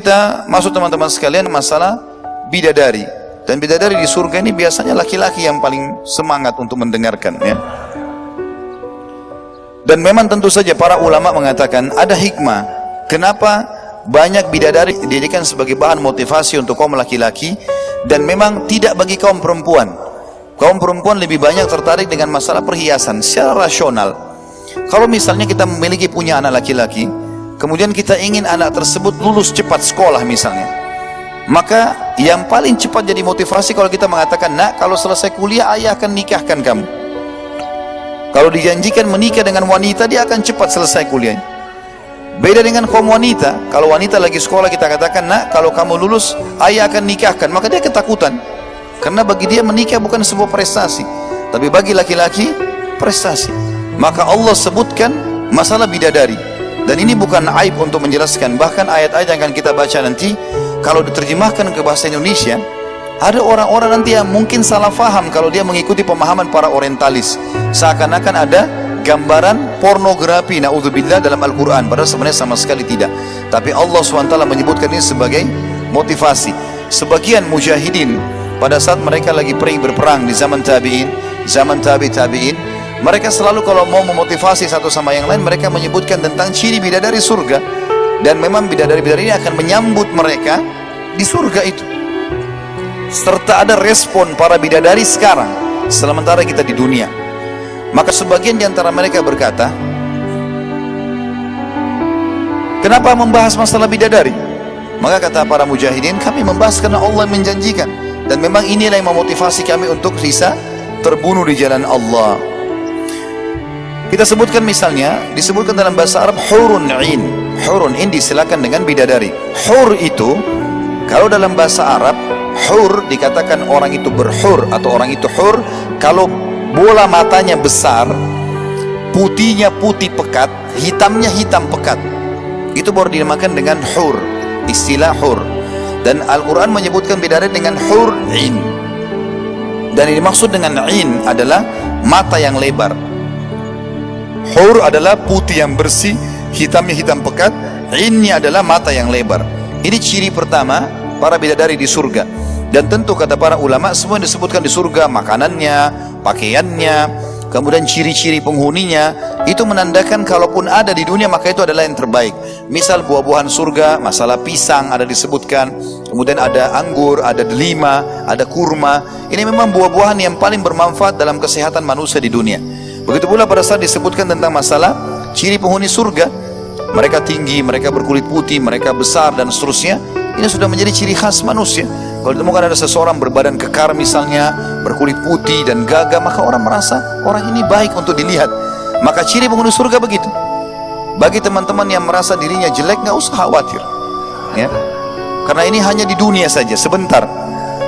kita masuk teman-teman sekalian masalah bidadari. Dan bidadari di surga ini biasanya laki-laki yang paling semangat untuk mendengarkan, ya. Dan memang tentu saja para ulama mengatakan ada hikmah kenapa banyak bidadari dijadikan sebagai bahan motivasi untuk kaum laki-laki, dan memang tidak bagi kaum perempuan. Kaum perempuan lebih banyak tertarik dengan masalah perhiasan secara rasional. Kalau misalnya kita memiliki punya anak laki-laki, kemudian kita ingin anak tersebut lulus cepat sekolah misalnya, maka yang paling cepat jadi motivasi kalau kita mengatakan, nak, kalau selesai kuliah ayah akan nikahkan kamu. Kalau dijanjikan menikah dengan wanita, dia akan cepat selesai kuliahnya. Beda dengan kaum wanita. Kalau wanita lagi sekolah, kita katakan, nak, kalau kamu lulus ayah akan nikahkan, maka dia ketakutan, karena bagi dia menikah bukan sebuah prestasi, tapi bagi laki-laki prestasi. Maka Allah sebutkan masalah bidadari, dan ini bukan aib untuk menjelaskan. Bahkan ayat-ayat yang akan kita baca nanti, kalau diterjemahkan ke bahasa Indonesia, ada orang-orang nanti yang mungkin salah faham kalau dia mengikuti pemahaman para orientalis, seakan-akan ada gambaran pornografi, na'udzubillah, dalam Al-Quran, padahal sebenarnya sama sekali tidak. Tapi Allah SWT menyebutkan ini sebagai motivasi. Sebagian mujahidin pada saat mereka lagi berperang di zaman tabi'in, zaman tabi'in, mereka selalu kalau mau memotivasi satu sama yang lain, mereka menyebutkan tentang ciri bidadari surga, dan memang bidadari-bidadari ini akan menyambut mereka di surga itu, serta ada respon para bidadari sekarang sementara kita di dunia. Maka sebagian di antara mereka berkata, kenapa membahas masalah bidadari? Maka kata para mujahidin, kami membahas karena Allah menjanjikan, dan memang inilah yang memotivasi kami untuk bisa terbunuh di jalan Allah. Kita sebutkan misalnya, disebutkan dalam bahasa Arab hurun in. Hurun in disilakan dengan bidadari. Hur itu, kalau dalam bahasa Arab, hur dikatakan orang itu berhur atau orang itu hur kalau bola matanya besar, putihnya putih pekat, hitamnya hitam pekat. Itu baru dinamakan dengan hur, istilah hur. Dan Al-Quran menyebutkan bidadari dengan hur in. Dan yang dimaksud dengan in adalah mata yang lebar. Hur adalah putih yang bersih, hitamnya hitam pekat, innya adalah mata yang lebar. Ini ciri pertama para bidadari di surga. Dan tentu kata para ulama, semua yang disebutkan di surga, makanannya, pakaiannya, kemudian ciri-ciri penghuninya, itu menandakan kalaupun ada di dunia maka itu adalah yang terbaik. Misal buah-buahan surga, masalah pisang ada disebutkan, kemudian ada anggur, ada delima, ada kurma. Ini memang buah-buahan yang paling bermanfaat dalam kesehatan manusia di dunia. Begitu pula pada saat disebutkan tentang masalah ciri penghuni surga, mereka tinggi, mereka berkulit putih, mereka besar, dan seterusnya. Ini sudah menjadi ciri khas manusia. Kalau ditemukan ada seseorang berbadan kekar misalnya, berkulit putih dan gagah, maka orang merasa orang ini baik untuk dilihat. Maka ciri penghuni surga begitu. Bagi teman-teman yang merasa dirinya jelek, nggak usah khawatir, ya. Karena ini hanya di dunia saja, sebentar.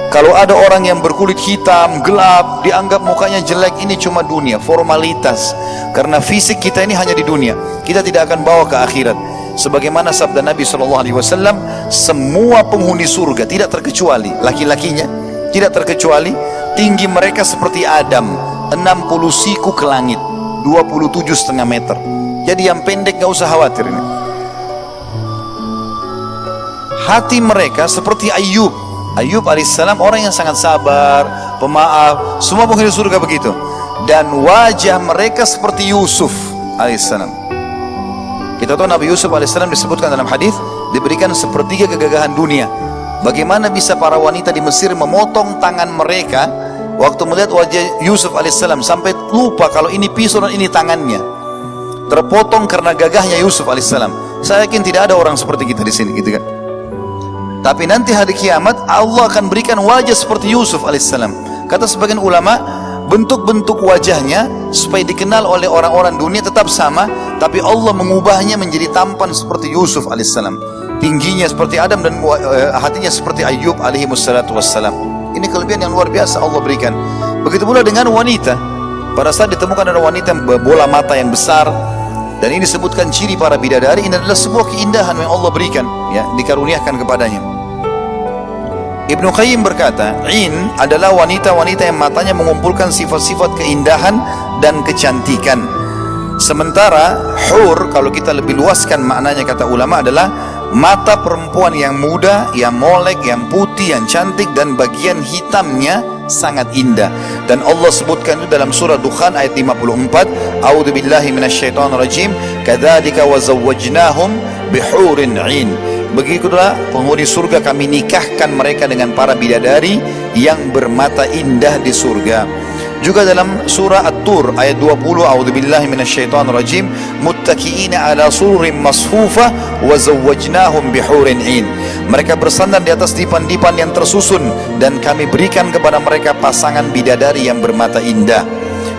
Kalau ada orang yang berkulit hitam, gelap, dianggap mukanya jelek, ini cuma dunia, formalitas. Karena fisik kita ini hanya di dunia, kita tidak akan bawa ke akhirat. Sebagaimana sabda Nabi SAW, semua penghuni surga tidak terkecuali laki-lakinya, tidak terkecuali tinggi mereka seperti Adam, 60 siku ke langit, 27,5 meter. Jadi yang pendek gak usah khawatir ini. Hati mereka seperti Ayub. Ayub alaihissalam orang yang sangat sabar, pemaaf, semua penghuni surga begitu. Dan wajah mereka seperti Yusuf alaihissalam. Kita tahu Nabi Yusuf alaihissalam disebutkan dalam hadis diberikan sepertiga kegagahan dunia. Bagaimana bisa para wanita di Mesir memotong tangan mereka waktu melihat wajah Yusuf alaihissalam, sampai lupa kalau ini pisau dan ini tangannya. Terpotong karena gagahnya Yusuf alaihissalam. Saya yakin tidak ada orang seperti kita di sini, gitu kan? Tapi nanti hari kiamat Allah akan berikan wajah seperti Yusuf alaihissalam. Kata sebagian ulama, bentuk-bentuk wajahnya supaya dikenal oleh orang-orang dunia tetap sama, tapi Allah mengubahnya menjadi tampan seperti Yusuf alaihissalam. Tingginya seperti Adam dan hatinya seperti Ayub alaihi wassalatu wassalam. Ini kelebihan yang luar biasa Allah berikan. Begitu pula dengan wanita. Pada saat ditemukan ada wanita yang berbola mata yang besar, dan ini disebutkan ciri para bidadari, ini adalah sebuah keindahan yang Allah berikan, ya, dikaruniakan kepadanya. Ibnu Qayyim berkata, in adalah wanita-wanita yang matanya mengumpulkan sifat-sifat keindahan dan kecantikan. Sementara hur, kalau kita lebih luaskan maknanya kata ulama, adalah mata perempuan yang muda, yang molek, yang putih, yang cantik, dan bagian hitamnya sangat indah. Dan Allah sebutkan itu dalam surah Dukhan ayat 54, a'udzubillahi minasyaitonirrajim, kadzalika wazawwajnahum bihurin 'ain. Begitulah penghuni surga kami nikahkan mereka dengan para bidadari yang bermata indah di surga. Juga dalam surah At-Tur ayat 20, a'udzubillahi minasyaitonirrajim, muttaqiina ala sururin masfufa wa zawwajnahum bihurin 'ain. Mereka bersandar di atas dipan-dipan yang tersusun dan kami berikan kepada mereka pasangan bidadari yang bermata indah.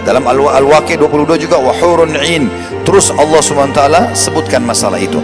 Dalam Al-Waqiah 22 juga wa hurun 'ain. Terus Allah Subhanahu wa taala sebutkan masalah itu.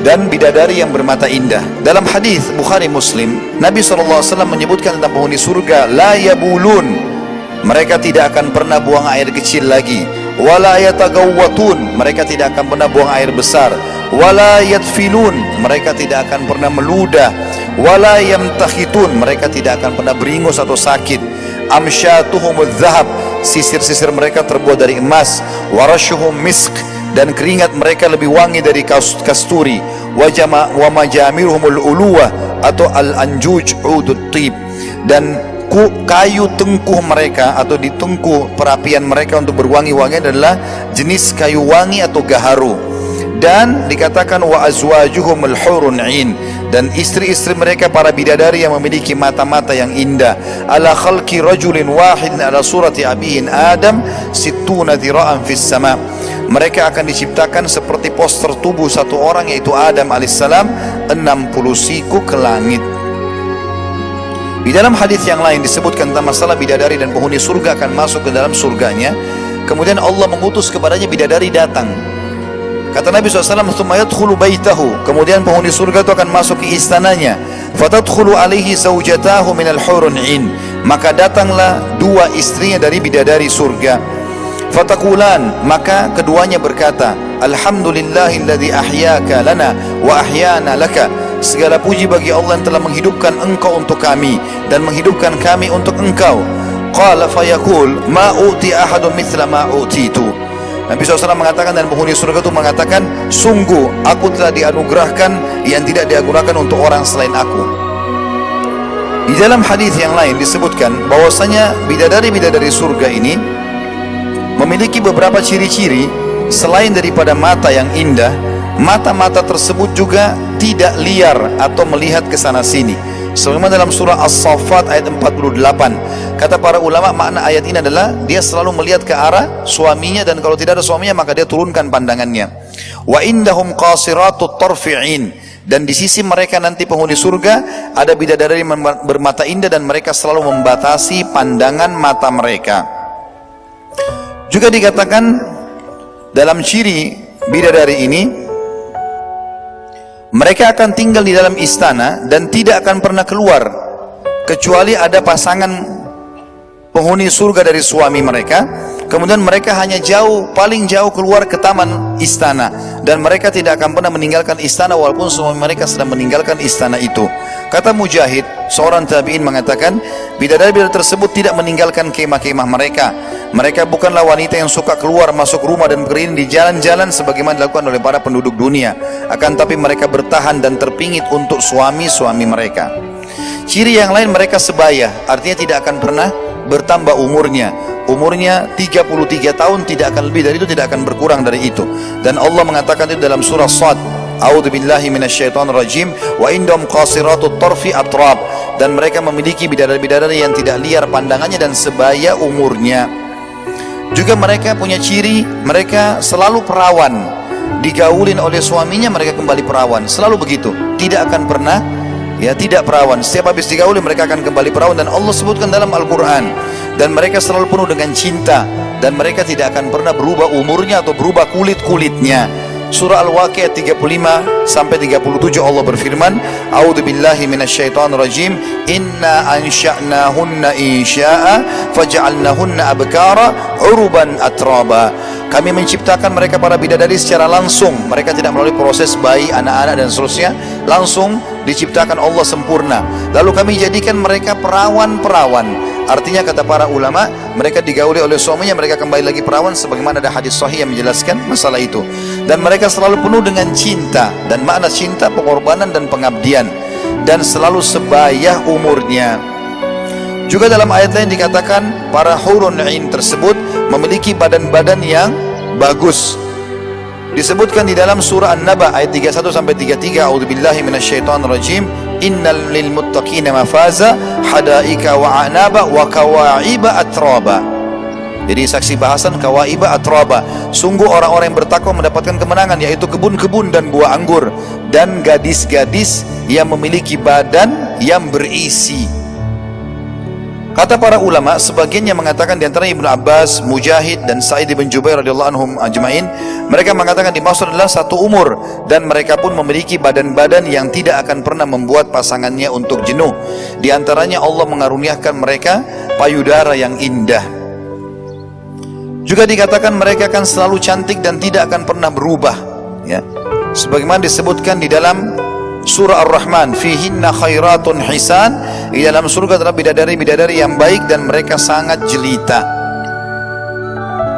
Dan bidadari yang bermata indah. Dalam hadis Bukhari Muslim, Nabi SAW menyebutkan tentang penghuni surga, la yabulun, mereka tidak akan pernah buang air kecil lagi, wala yatagawwatun, mereka tidak akan pernah buang air besar, wala yatfilun, mereka tidak akan pernah meludah, wala yamtakhitun, mereka tidak akan pernah beringus atau sakit, amsyatuhumudz zahab, sisir-sisir mereka terbuat dari emas, warashuhum misk, dan keringat mereka lebih wangi dari kasturi, wa majamiruhumul uluwah atau al-anjuj udut tib, dan kayu tengkuh mereka atau di tengkuh perapian mereka untuk berwangi-wangi adalah jenis kayu wangi atau gaharu. Dan dikatakan wa azwajuhumul hurun 'ain, dan istri-istri mereka para bidadari yang memiliki mata-mata yang indah. Ala khalqi rajulin wahidin ala surati abihin Adam sittuna dhira'an fis sama. Mereka akan diciptakan seperti poster tubuh satu orang, yaitu Adam alaihissalam, 60 siku ke langit. Di dalam hadis yang lain disebutkan tentang masalah bidadari dan penghuni surga akan masuk ke dalam surganya. Kemudian Allah mengutus kepadanya bidadari datang. Kata Nabi SAW, "Tsumma yadkhulu baitahu." Kemudian penghuni surga itu akan masuk ke istananya. "Fatadkhulu alaihi zawjatahu minal hurun 'ain." Maka datanglah dua istrinya dari bidadari surga. Fataqulan, maka keduanya berkata, "Alhamdulillahilladzi ahyaka lana wa ahyana laka." Segala puji bagi Allah yang telah menghidupkan engkau untuk kami dan menghidupkan kami untuk engkau. Qala fayaqul ma uti ahadun mithla ma utitu. Nabi SAW mengatakan, dan penghuni surga itu mengatakan, sungguh aku telah dianugerahkan yang tidak dianugerahkan untuk orang selain aku. Di dalam hadis yang lain disebutkan bahwasanya bidadari-bidadari surga ini memiliki beberapa ciri-ciri. Selain daripada mata yang indah, mata-mata tersebut juga tidak liar atau melihat ke sana sini. Sebagaimana dalam surah As-Saffat ayat 48, kata para ulama makna ayat ini adalah dia selalu melihat ke arah suaminya, dan kalau tidak ada suaminya maka dia turunkan pandangannya. Wa indahum qasiratut tarfi 'ain, dan di sisi mereka nanti penghuni surga ada bidadari bermata indah dan mereka selalu membatasi pandangan mata mereka. Juga dikatakan dalam ciri bidadari ini, mereka akan tinggal di dalam istana dan tidak akan pernah keluar kecuali ada pasangan penghuni surga dari suami mereka. Kemudian mereka hanya paling jauh keluar ke taman istana, dan mereka tidak akan pernah meninggalkan istana walaupun suami mereka sedang meninggalkan istana itu. Kata Mujahid, seorang tabi'in, mengatakan bidadari-bidadari tersebut tidak meninggalkan kemah-kemah mereka. Mereka bukanlah wanita yang suka keluar masuk rumah dan berkeliling di jalan-jalan sebagaimana dilakukan oleh para penduduk dunia. Akan tapi mereka bertahan dan terpingit untuk suami-suami mereka. Ciri yang lain, mereka sebaya, artinya tidak akan pernah bertambah umurnya. Umurnya 33 tahun, tidak akan lebih dari itu, tidak akan berkurang dari itu. Dan Allah mengatakan itu dalam surah Sad, a'udzubillahi minasyaitonirrajim, wa indahum qasiratut tarfi atrab, dan mereka memiliki bidadari-bidadari yang tidak liar pandangannya dan sebaya umurnya. Juga mereka punya ciri, mereka selalu perawan. Digaulin oleh suaminya mereka kembali perawan, selalu begitu, tidak akan pernah tidak perawan. Setiap habis digauli mereka akan kembali perawan, dan Allah sebutkan dalam Al-Quran, dan mereka selalu penuh dengan cinta, dan mereka tidak akan pernah berubah umurnya atau berubah kulit-kulitnya. Surah Al-Waqiah 35 sampai 37 Allah berfirman, a'udzubillahi minasyaitonirrajim, inna ansha'nahunna insya'a faj'alnahunna abkara uruban atraba. Kami menciptakan mereka para bidadari secara langsung, mereka tidak melalui proses bayi, anak-anak dan seterusnya, langsung diciptakan Allah sempurna. Lalu kami jadikan mereka perawan-perawan. Artinya kata para ulama, mereka digauli oleh suaminya, mereka kembali lagi perawan, sebagaimana ada hadis sahih yang menjelaskan masalah itu. Dan mereka selalu penuh dengan cinta, dan makna cinta pengorbanan dan pengabdian, dan selalu sebayah umurnya. Juga dalam ayat lain dikatakan para hurun 'ain tersebut memiliki badan-badan yang bagus. Disebutkan di dalam surah An-Naba ayat 31 sampai 33, a'udzubillahi minasyaitonir rajim, innal lil muttaqina mafaza hadaika wa anaba wa kawaiba atraba. Jadi saksi bahasan kawaiba atraba, sungguh orang-orang yang bertakwa mendapatkan kemenangan, yaitu kebun-kebun dan buah anggur, dan gadis-gadis yang memiliki badan yang berisi. Kata para ulama, sebagian yang mengatakan di antaranya Ibnu Abbas, Mujahid dan Sa'id bin Jubair radhiyallahu anhum ajmain, mereka mengatakan dimaksud adalah satu umur, dan mereka pun memiliki badan-badan yang tidak akan pernah membuat pasangannya untuk jenuh. Di antaranya Allah mengaruniakan mereka payudara yang indah. Juga dikatakan mereka akan selalu cantik dan tidak akan pernah berubah, ya. Sebagaimana disebutkan di dalam surah Ar-Rahman, fihinna khairatun hisan, di dalam surga adalah bidadari-bidadari yang baik dan mereka sangat jelita.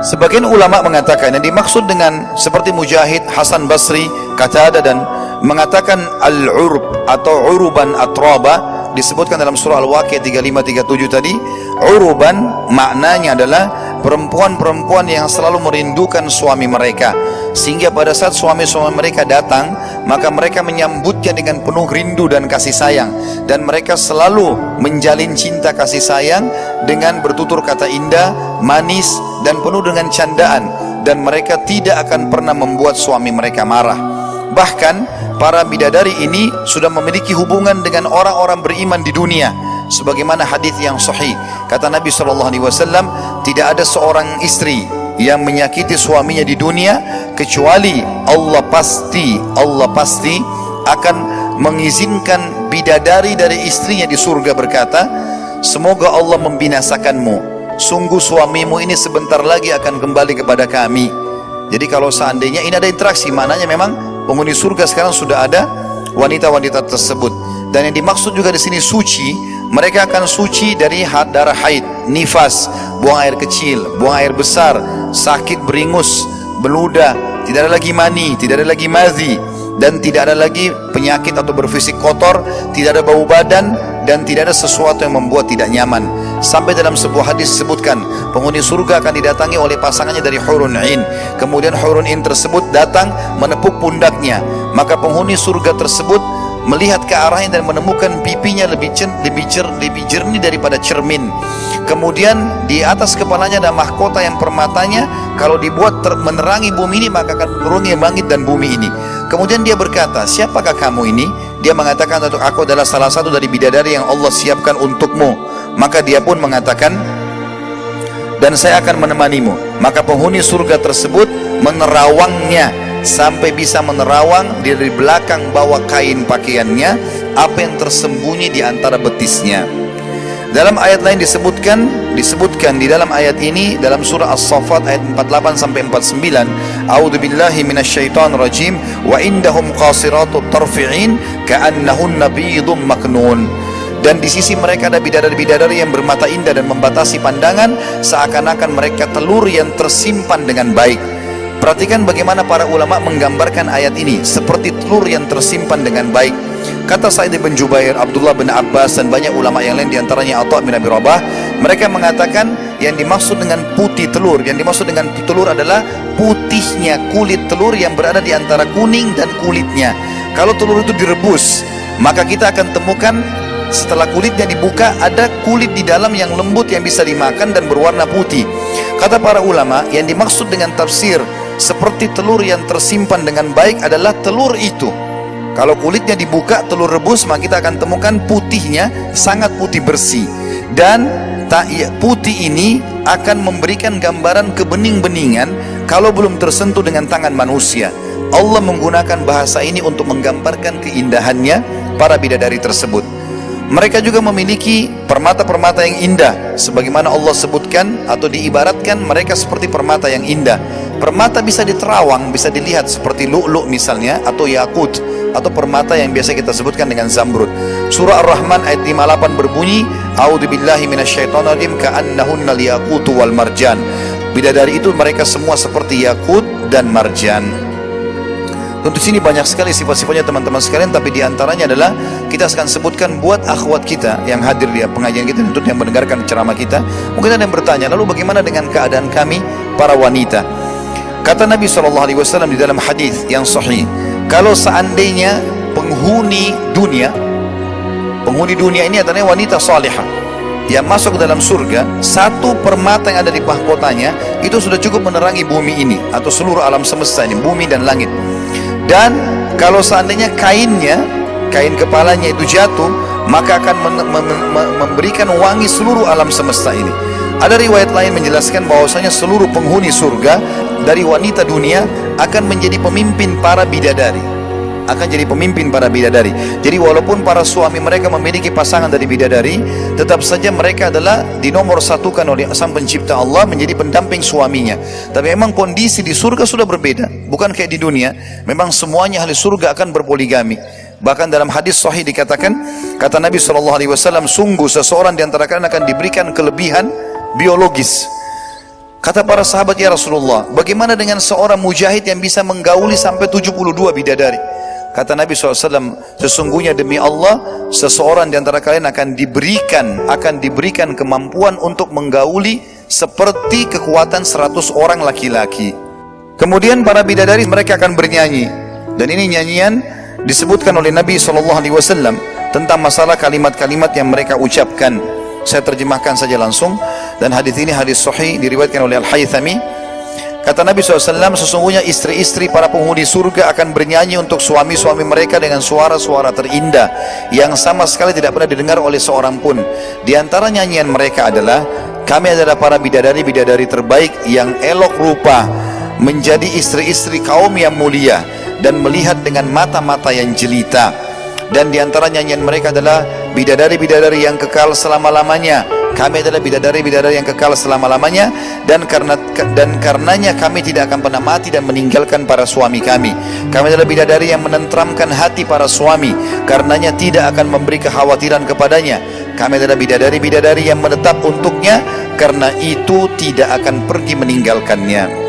Sebagian ulama mengatakan yang dimaksud dengan seperti Mujahid, Hasan Basri, Qatadah, dan mengatakan al-urb atau uruban atraba, disebutkan dalam surah Al-Waqiah 35-37 tadi. Uruban maknanya adalah perempuan-perempuan yang selalu merindukan suami mereka, sehingga pada saat suami-suami mereka datang, maka mereka menyambutnya dengan penuh rindu dan kasih sayang, dan mereka selalu menjalin cinta kasih sayang dengan bertutur kata indah, manis, dan penuh dengan candaan, dan mereka tidak akan pernah membuat suami mereka marah. Bahkan para bidadari ini sudah memiliki hubungan dengan orang-orang beriman di dunia, sebagaimana hadis yang sahih, kata Nabi SAW, tidak ada seorang istri yang menyakiti suaminya di dunia kecuali Allah pasti akan mengizinkan bidadari dari istrinya di surga berkata, semoga Allah membinasakanmu, sungguh suamimu ini sebentar lagi akan kembali kepada kami. Jadi kalau seandainya ini ada interaksi, maknanya memang penghuni surga sekarang sudah ada wanita-wanita tersebut. Dan yang dimaksud juga di sini suci, mereka akan suci dari darah haid, nifas, buang air kecil, buang air besar, sakit beringus, beludah, tidak ada lagi mani, tidak ada lagi madhi, dan tidak ada lagi penyakit atau berfisik kotor, tidak ada bau badan, dan tidak ada sesuatu yang membuat tidak nyaman. Sampai dalam sebuah hadis disebutkan penghuni surga akan didatangi oleh pasangannya dari hurun 'ain. Kemudian hurun 'ain tersebut datang menepuk pundaknya, maka penghuni surga tersebut melihat ke arahnya dan menemukan pipinya lebih jernih daripada cermin. Kemudian di atas kepalanya ada mahkota yang permatanya kalau dibuat menerangi bumi ini maka akan menurunnya langit dan bumi ini. Kemudian dia berkata, siapakah kamu ini? Dia mengatakan, untuk aku adalah salah satu dari bidadari yang Allah siapkan untukmu. Maka dia pun mengatakan, dan saya akan menemanimu. Maka penghuni surga tersebut menerawangnya sampai bisa menerawang dari belakang bawah kain pakaiannya apa yang tersembunyi di antara betisnya. Dalam ayat lain disebutkan di dalam ayat ini dalam surah As-Saffat ayat 48 sampai 49, a'udzubillahi minasyaitonir rajim, wa indahum qasiratut tarfi'in ka'annahunna bidhum maknun. Dan di sisi mereka ada bidadari-bidadari yang bermata indah dan membatasi pandangan seakan-akan mereka telur yang tersimpan dengan baik. Perhatikan bagaimana para ulama menggambarkan ayat ini seperti telur yang tersimpan dengan baik. Kata Sa'id bin Jubair, Abdullah bin Abbas, dan banyak ulama yang lain diantaranya Atha bin Abi Rabah, mereka mengatakan yang dimaksud dengan putih telur, yang dimaksud dengan telur adalah putihnya kulit telur yang berada di antara kuning dan kulitnya. Kalau telur itu direbus, maka kita akan temukan setelah kulitnya dibuka ada kulit di dalam yang lembut yang bisa dimakan dan berwarna putih. Kata para ulama, yang dimaksud dengan tafsir seperti telur yang tersimpan dengan baik adalah telur itu. Kalau kulitnya dibuka, telur rebus, maka kita akan temukan putihnya sangat putih bersih. Dan putih ini akan memberikan gambaran kebening-beningan kalau belum tersentuh dengan tangan manusia. Allah menggunakan bahasa ini untuk menggambarkan keindahannya para bidadari tersebut. Mereka juga memiliki permata-permata yang indah, sebagaimana Allah sebutkan atau diibaratkan mereka seperti permata yang indah. Permata bisa diterawang, bisa dilihat seperti lu'lu' misalnya, atau yakut, atau permata yang biasa kita sebutkan dengan zamrud. Surah Ar-Rahman ayat 58 berbunyi, A'udzubillahi minasyaitonirrajim ka'annahunnal yaqutu wal marjan. Bidadari itu mereka semua seperti yakut dan marjan. Tentu sini banyak sekali sifat-sifatnya teman-teman sekalian, tapi diantaranya adalah kita akan sebutkan buat akhwat kita yang hadir di pengajian kita, untuk yang mendengarkan ceramah kita. Mungkin ada yang bertanya, lalu bagaimana dengan keadaan kami para wanita? Kata Nabi SAW di dalam hadis yang sahih, kalau seandainya penghuni dunia ini adalah wanita salihah yang masuk ke dalam surga, satu permata yang ada di mahkotanya itu sudah cukup menerangi bumi ini atau seluruh alam semesta ini, bumi dan langit. Dan kalau seandainya kain kepalanya itu jatuh, maka akan memberikan wangi seluruh alam semesta ini. Ada riwayat lain menjelaskan bahwasanya seluruh penghuni surga dari wanita dunia akan menjadi pemimpin para bidadari. Jadi walaupun para suami mereka memiliki pasangan dari bidadari, tetap saja mereka adalah dinomor satukan oleh Sang Pencipta Allah menjadi pendamping suaminya. Tapi memang kondisi di surga sudah berbeda, bukan kayak di dunia. Memang semuanya ahli surga akan berpoligami. Bahkan dalam hadis sahih dikatakan, kata Nabi SAW, sungguh seseorang di antara kalian akan diberikan kelebihan biologis. Kata para sahabat, ya Rasulullah, bagaimana dengan seorang mujahid yang bisa menggauli sampai 72 bidadari? Kata Nabi SAW, sesungguhnya demi Allah, seseorang di antara kalian akan diberikan kemampuan untuk menggauli seperti kekuatan 100 orang laki-laki. Kemudian para bidadari mereka akan bernyanyi, dan ini nyanyian disebutkan oleh Nabi SAW tentang masalah kalimat-kalimat yang mereka ucapkan. Saya terjemahkan saja langsung, dan hadis ini hadis sahih diriwayatkan oleh Al-Haythami. Kata Nabi SAW, sesungguhnya istri-istri para penghuni surga akan bernyanyi untuk suami-suami mereka dengan suara-suara terindah yang sama sekali tidak pernah didengar oleh seorang pun. Di antara nyanyian mereka adalah, kami adalah para bidadari-bidadari terbaik yang elok rupa, menjadi istri-istri kaum yang mulia dan melihat dengan mata-mata yang jelita. Dan di antara nyanyian mereka adalah bidadari-bidadari yang kekal selama-lamanya. Kami adalah bidadari-bidadari yang kekal selama-lamanya, dan karenanya kami tidak akan pernah mati dan meninggalkan para suami kami. Kami adalah bidadari yang menenteramkan hati para suami, karenanya tidak akan memberi kekhawatiran kepadanya. Kami adalah bidadari-bidadari yang menetap untuknya, karena itu tidak akan pergi meninggalkannya.